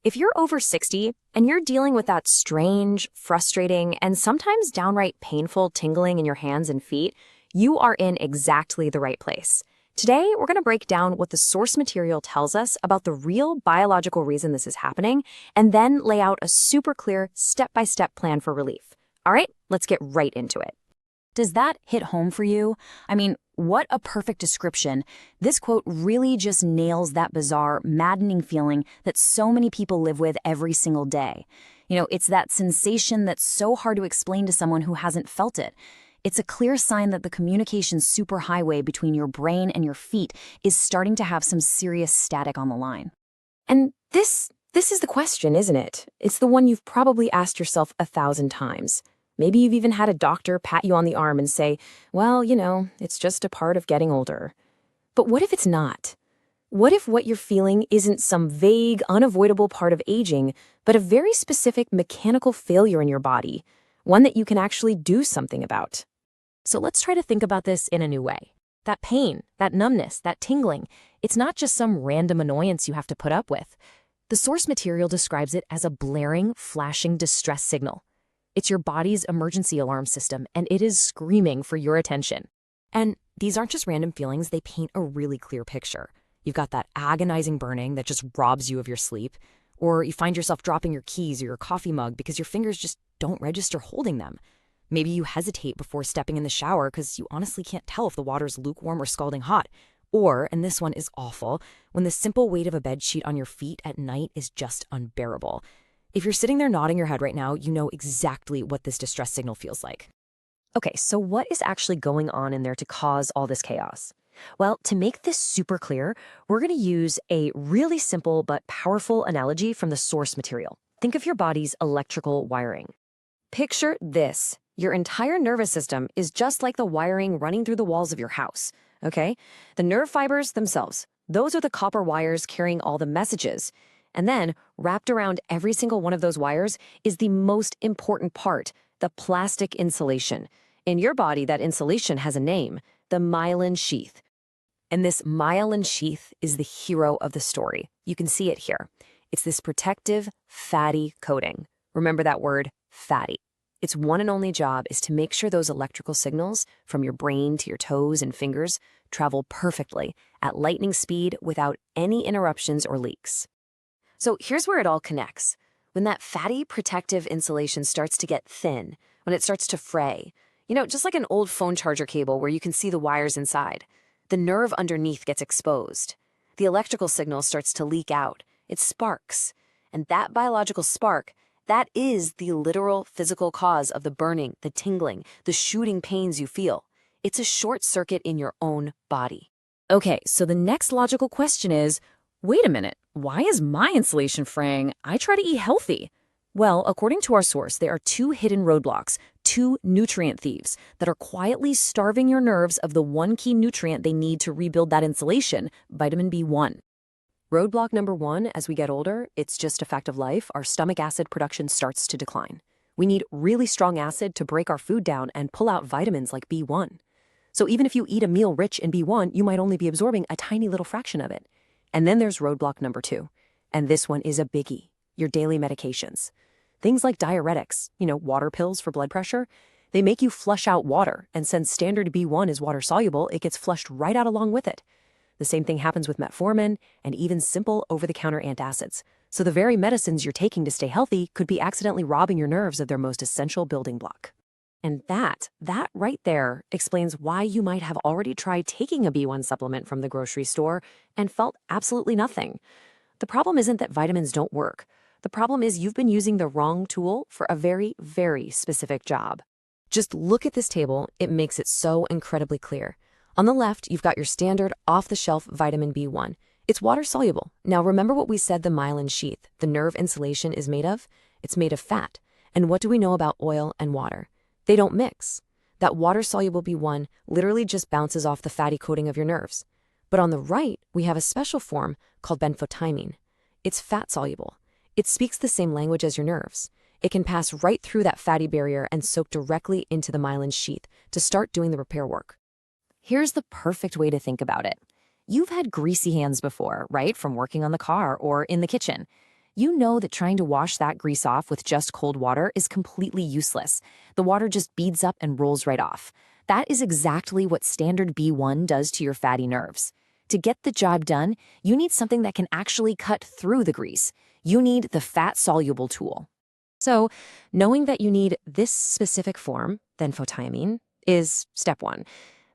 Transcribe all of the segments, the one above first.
If you're over 60 and you're dealing with that strange, frustrating, and sometimes downright painful tingling in your hands and feet, you are in exactly the right place. Today, we're going to break down what the source material tells us about the real biological reason this is happening, and then lay out a super clear step-by-step plan for relief. All right, let's get right into it. Does that hit home for you? I mean, what a perfect description. This quote really just nails that bizarre, maddening feeling that so many people live with every single day. It's that sensation that's so hard to explain to someone who hasn't felt it. It's a clear sign that the communication superhighway between your brain and your feet is starting to have some serious static on the line. And this is the question, isn't it? It's the one you've probably asked yourself 1,000 times. Maybe you've even had a doctor pat you on the arm and say, well, it's just a part of getting older. But what if it's not? What if what you're feeling isn't some vague, unavoidable part of aging, but a very specific mechanical failure in your body, one that you can actually do something about? So let's try to think about this in a new way. That pain, that numbness, that tingling, it's not just some random annoyance you have to put up with. The source material describes it as a blaring, flashing distress signal. It's your body's emergency alarm system, and it is screaming for your attention. And these aren't just random feelings, they paint a really clear picture. You've got that agonizing burning that just robs you of your sleep, or you find yourself dropping your keys or your coffee mug because your fingers just don't register holding them. Maybe you hesitate before stepping in the shower because you honestly can't tell if the water's lukewarm or scalding hot. Or, and this one is awful, when the simple weight of a bedsheet on your feet at night is just unbearable. If you're sitting there nodding your head right now, you know exactly what this distress signal feels like. Okay, so what is actually going on in there to cause all this chaos? Well, to make this super clear, we're going to use a really simple but powerful analogy from the source material. Think of your body's electrical wiring. Picture this. Your entire nervous system is just like the wiring running through the walls of your house, okay? The nerve fibers themselves, those are the copper wires carrying all the messages. And then, wrapped around every single one of those wires is the most important part, the plastic insulation. In your body, that insulation has a name, the myelin sheath. And this myelin sheath is the hero of the story. You can see it here. It's this protective, fatty coating. Remember that word, fatty. Its one and only job is to make sure those electrical signals, from your brain to your toes and fingers, travel perfectly, at lightning speed, without any interruptions or leaks. So here's where it all connects. When that fatty protective insulation starts to get thin, when it starts to fray, just like an old phone charger cable where you can see the wires inside, the nerve underneath gets exposed. The electrical signal starts to leak out. It sparks. And that biological spark, that is the literal physical cause of the burning, the tingling, the shooting pains you feel. It's a short circuit in your own body. Okay, so the next logical question is, wait a minute, why is my insulation fraying? I try to eat healthy. Well, according to our source, there are two hidden roadblocks, two nutrient thieves that are quietly starving your nerves of the one key nutrient they need to rebuild that insulation, vitamin B1. Roadblock number one, as we get older, it's just a fact of life, our stomach acid production starts to decline. We need really strong acid to break our food down and pull out vitamins like B1. So even if you eat a meal rich in B1, you might only be absorbing a tiny little fraction of it. And then there's roadblock number two, and this one is a biggie, your daily medications. Things like diuretics, water pills for blood pressure, they make you flush out water, and since standard B1 is water-soluble, it gets flushed right out along with it. The same thing happens with metformin and even simple over-the-counter antacids. So the very medicines you're taking to stay healthy could be accidentally robbing your nerves of their most essential building block. And that right there explains why you might have already tried taking a B1 supplement from the grocery store and felt absolutely nothing. The problem isn't that vitamins don't work. The problem is you've been using the wrong tool for a very, very specific job. Just look at this table. It makes it so incredibly clear. On the left, you've got your standard off-the-shelf vitamin B1. It's water-soluble. Now remember what we said the myelin sheath, the nerve insulation, is made of? It's made of fat. And what do we know about oil and water? They don't mix. That water-soluble B1 literally just bounces off the fatty coating of your nerves. But on the right, we have a special form called benfotiamine. It's fat-soluble. It speaks the same language as your nerves. It can pass right through that fatty barrier and soak directly into the myelin sheath to start doing the repair work. Here's the perfect way to think about it. You've had greasy hands before, right? From working on the car or in the kitchen. You know that trying to wash that grease off with just cold water is completely useless. The water just beads up and rolls right off. That is exactly what standard B1 does to your fatty nerves. To get the job done, you need something that can actually cut through the grease. You need the fat-soluble tool. So, knowing that you need this specific form, benfotiamine, is step one.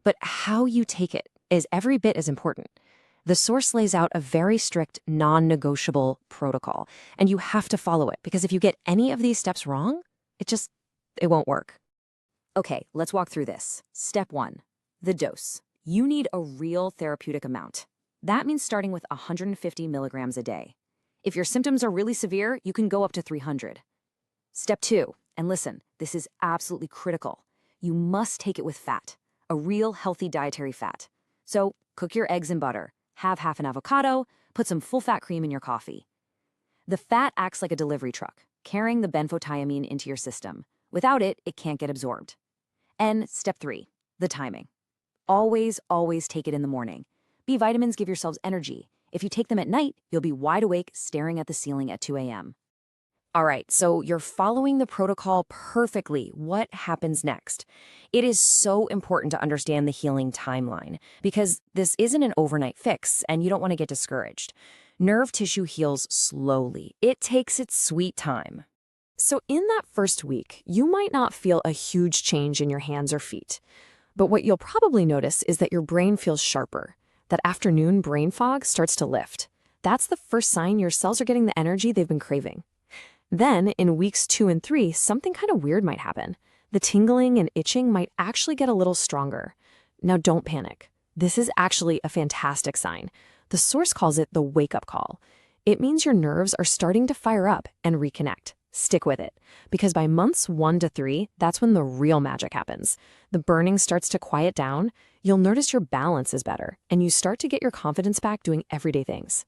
But how you take it is every bit as important. The source lays out a very strict, non-negotiable protocol, and you have to follow it, because if you get any of these steps wrong, it won't work. Okay, let's walk through this. Step 1, the dose. You need a real therapeutic amount. That means starting with 150 milligrams a day. If your symptoms are really severe, you can go up to 300. Step 2, and listen, this is absolutely critical. You must take it with fat, a real healthy dietary fat. So cook your eggs in butter, have half an avocado, put some full-fat cream in your coffee. The fat acts like a delivery truck, carrying the benfotiamine into your system. Without it, it can't get absorbed. And step 3, the timing. Always, always take it in the morning. B vitamins give yourselves energy. If you take them at night, you'll be wide awake staring at the ceiling at 2 a.m. All right, so you're following the protocol perfectly. What happens next? It is so important to understand the healing timeline, because this isn't an overnight fix, and you don't want to get discouraged. Nerve tissue heals slowly. It takes its sweet time. So in that first week, you might not feel a huge change in your hands or feet. But what you'll probably notice is that your brain feels sharper. That afternoon brain fog starts to lift. That's the first sign your cells are getting the energy they've been craving. Then, in weeks 2 and 3, something kind of weird might happen. The tingling and itching might actually get a little stronger. Now, don't panic. This is actually a fantastic sign. The source calls it the wake-up call. It means your nerves are starting to fire up and reconnect. Stick with it, because by months 1 to 3, that's when the real magic happens. The burning starts to quiet down, you'll notice your balance is better, and you start to get your confidence back doing everyday things.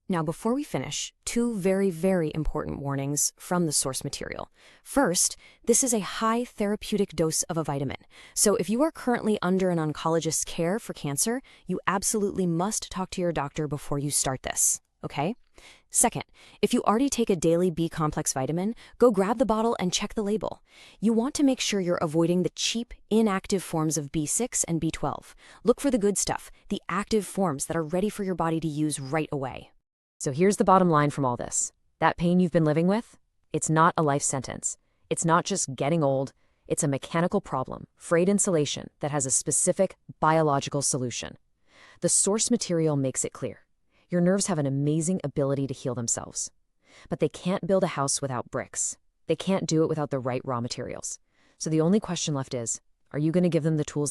Now, before we finish, 2 very, very important warnings from the source material. First, this is a high therapeutic dose of a vitamin. So if you are currently under an oncologist's care for cancer, you absolutely must talk to your doctor before you start this, okay? Second, if you already take a daily B-complex vitamin, go grab the bottle and check the label. You want to make sure you're avoiding the cheap, inactive forms of B6 and B12. Look for the good stuff, the active forms that are ready for your body to use right away. So here's the bottom line from all this. That pain you've been living with? It's not a life sentence. It's not just getting old. It's a mechanical problem, frayed insulation, that has a specific biological solution. The source material makes it clear. Your nerves have an amazing ability to heal themselves. But they can't build a house without bricks. They can't do it without the right raw materials. So the only question left is, are you going to give them the tools